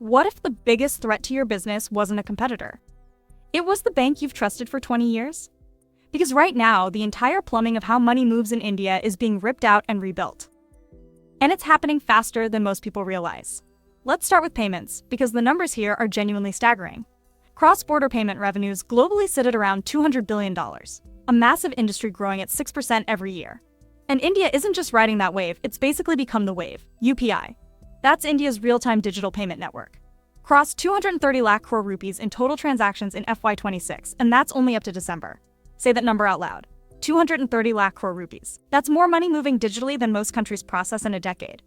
what if the biggest threat to your business wasn't a competitor? It was the bank you've trusted for 20 years? Because right now, the entire plumbing of how money moves in India is being ripped out and rebuilt. And it's happening faster than most people realize. Let's start with payments, because the numbers here are genuinely staggering. Cross-border payment revenues globally sit at around $200 billion, a massive industry growing at 6% every year. And India isn't just riding that wave, it's basically become the wave, UPI. That's India's real-time digital payment network. Crossed 230 lakh crore rupees in total transactions in FY26, and that's only up to December. Say that number out loud. 230 lakh crore rupees. That's more money moving digitally than most countries process in a decade.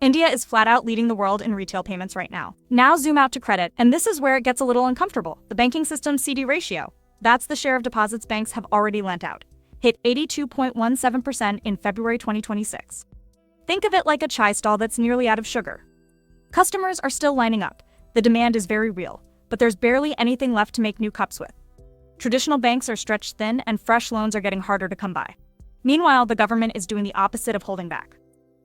India is flat out leading the world in retail payments right now. Now zoom out to credit, and this is where it gets a little uncomfortable. The banking system's CD ratio. That's the share of deposits banks have already lent out. Hit 82.17% in February 2026. Think of it like a chai stall that's nearly out of sugar. Customers are still lining up. The demand is very real, but there's barely anything left to make new cups with. Traditional banks are stretched thin and fresh loans are getting harder to come by. Meanwhile, the government is doing the opposite of holding back.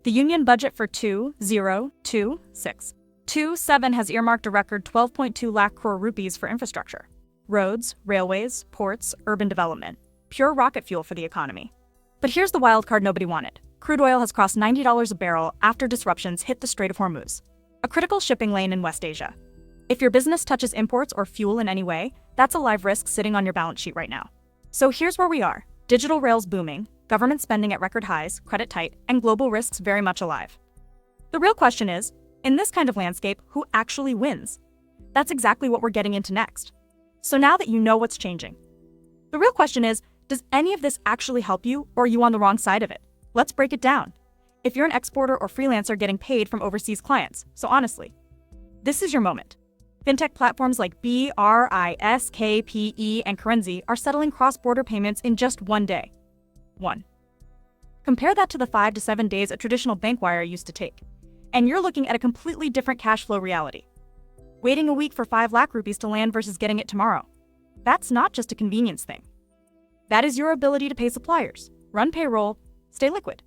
The union budget for 2026-27 has earmarked a record 12.2 lakh crore rupees for infrastructure. Roads, railways, ports, urban development. Pure rocket fuel for the economy. But here's the wild card nobody wanted. Crude oil has crossed $90 a barrel after disruptions hit the Strait of Hormuz, a critical shipping lane in West Asia. If your business touches imports or fuel in any way, that's a live risk sitting on your balance sheet right now. So here's where we are. Digital rails booming, government spending at record highs, credit tight, and global risks very much alive. The real question is, in this kind of landscape, who actually wins? That's exactly what we're getting into next. So now that you know what's changing, the real question is, does any of this actually help you, or are you on the wrong side of it? Let's break it down. If you're an exporter or freelancer getting paid from overseas clients, so honestly, this is your moment. Fintech platforms like BRISKPE and Currency are settling cross-border payments in just one day. 1. Compare that to the 5 to 7 days a traditional bank wire used to take, and you're looking at a completely different cash flow reality. Waiting a week for 5 lakh rupees to land versus getting it tomorrow. That's not just a convenience thing. That is your ability to pay suppliers, run payroll, stay liquid.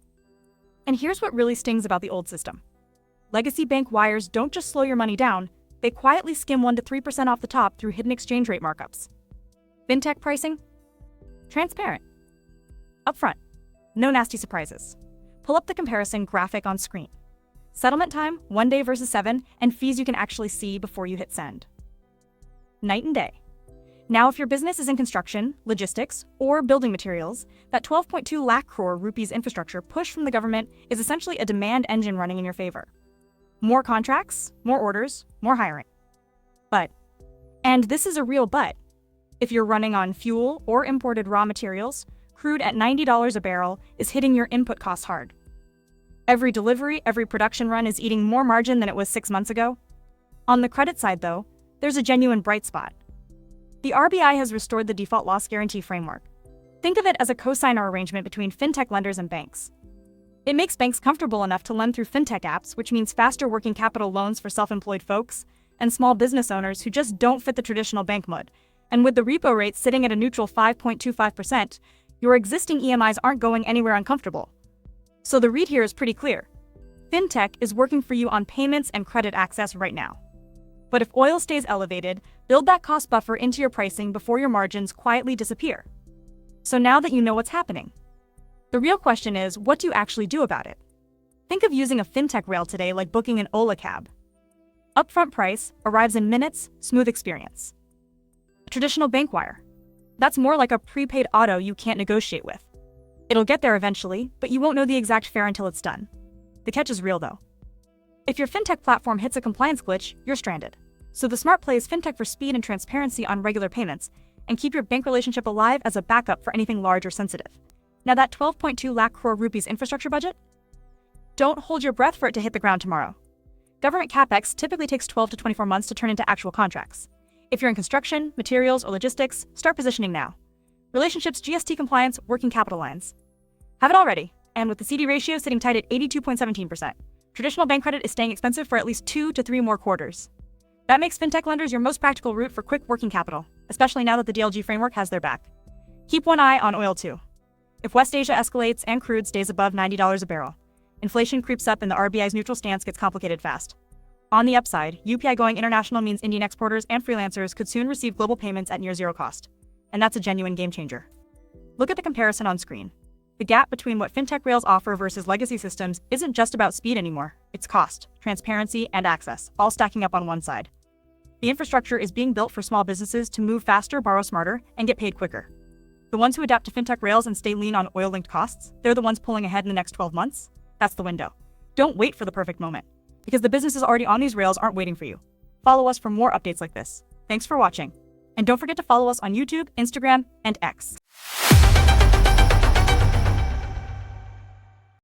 And here's what really stings about the old system. Legacy bank wires don't just slow your money down, they quietly skim 1 to 3% off the top through hidden exchange rate markups. Fintech pricing? Transparent. Upfront. No nasty surprises. Pull up the comparison graphic on screen. Settlement time, 1 day versus 7, and fees you can actually see before you hit send. Night and day. Now, if your business is in construction, logistics, or building materials, that 12.2 lakh crore rupees infrastructure push from the government is essentially a demand engine running in your favor. More contracts, more orders, more hiring. But, and this is a real but, if you're running on fuel or imported raw materials, crude at $90 a barrel is hitting your input costs hard. Every delivery, every production run is eating more margin than it was 6 months ago. On the credit side, though, there's a genuine bright spot. The RBI has restored the default loss guarantee framework. Think of it as a cosigner arrangement between fintech lenders and banks. It makes banks comfortable enough to lend through fintech apps, which means faster working capital loans for self-employed folks and small business owners who just don't fit the traditional bank mold. And with the repo rate sitting at a neutral 5.25%, your existing EMIs aren't going anywhere uncomfortable. So the read here is pretty clear. Fintech is working for you on payments and credit access right now. But if oil stays elevated, build that cost buffer into your pricing before your margins quietly disappear. So now that you know what's happening, the real question is, what do you actually do about it? Think of using a fintech rail today like booking an Ola cab. Upfront price, arrives in minutes, smooth experience. A traditional bank wire. That's more like a prepaid auto you can't negotiate with. It'll get there eventually, but you won't know the exact fare until it's done. The catch is real though. If your fintech platform hits a compliance glitch, you're stranded. So the smart play is fintech for speed and transparency on regular payments, and keep your bank relationship alive as a backup for anything large or sensitive. Now that 12.2 lakh crore rupees infrastructure budget? Don't hold your breath for it to hit the ground tomorrow. Government capex typically takes 12 to 24 months to turn into actual contracts. If you're in construction, materials, or logistics, start positioning now. Relationships, GST compliance, working capital lines. Have it all ready, and with the CD ratio sitting tight at 82.17%. Traditional bank credit is staying expensive for at least 2 to 3 more quarters. That makes fintech lenders your most practical route for quick working capital, especially now that the DLG framework has their back. Keep one eye on oil too. If West Asia escalates and crude stays above $90 a barrel, inflation creeps up and the RBI's neutral stance gets complicated fast. On the upside, UPI going international means Indian exporters and freelancers could soon receive global payments at near zero cost. And that's a genuine game changer. Look at the comparison on screen. The gap between what fintech rails offer versus legacy systems isn't just about speed anymore. It's cost, transparency, and access, all stacking up on one side. The infrastructure is being built for small businesses to move faster, borrow smarter, and get paid quicker. The ones who adapt to fintech rails and stay lean on oil-linked costs, they're the ones pulling ahead in the next 12 months. That's the window. Don't wait for the perfect moment, because the businesses already on these rails aren't waiting for you. Follow us for more updates like this. Thanks for watching. And don't forget to follow us on YouTube, Instagram, and X.